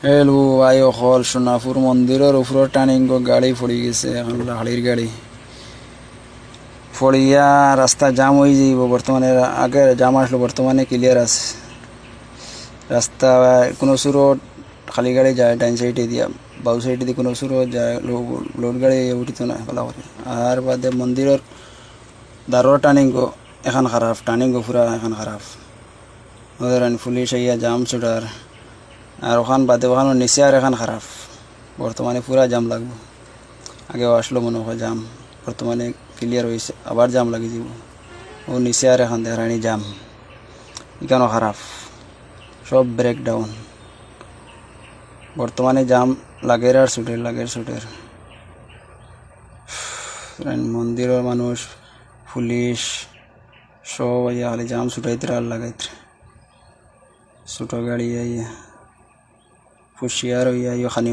Hello আয়ো হল সোনাপুর মন্দিরের উপর টার্নিং গাড়ি পড়ে গেছে, এখন হাড়ির গাড়ি পড়িয়া রাস্তা জাম হয়ে যাইব। বর্তমানে আগে জাম আসলো, বর্তমানে ক্লিয়ার আছে রাস্তা। কোনো সুরত খালি গাড়ি যায় ডাইন সাইডে দিয়া, বাউ সাইডে দিয়ে কোনো সুরত যায়, লোড গাড়ি উঠিত না ভালো করে। আর বাদে মন্দিরের দারোর টার্নিং এখন খারাপ, টার্নিং পুরা এখন খারাপ। ওদের পুলিশ আইয়া জাম ছুটার, আর ওখান বাদে ওখানে নিচে আর এখন খারাপ। বর্তমানে পুরা জাম লাগবে। আগেও আসলো মনে হয় জাম, বর্তমানে ক্লিয়ার হয়েছে, আবার জাম লাগি যাব। ও নিচে আর এখন দেখানি জাম, এখানেও খারাপ, সব ব্রেকডাউন। বর্তমানে জাম লাগের আর ছুটের, লাগের ছুটের। মন্দিরের মানুষ, পুলিশ সব আইয়া খালি জাম ছুটাইতে আর লাগাইতে। ছোটো গাড়ি আইয়া হুশিয়ার হইয়া খানি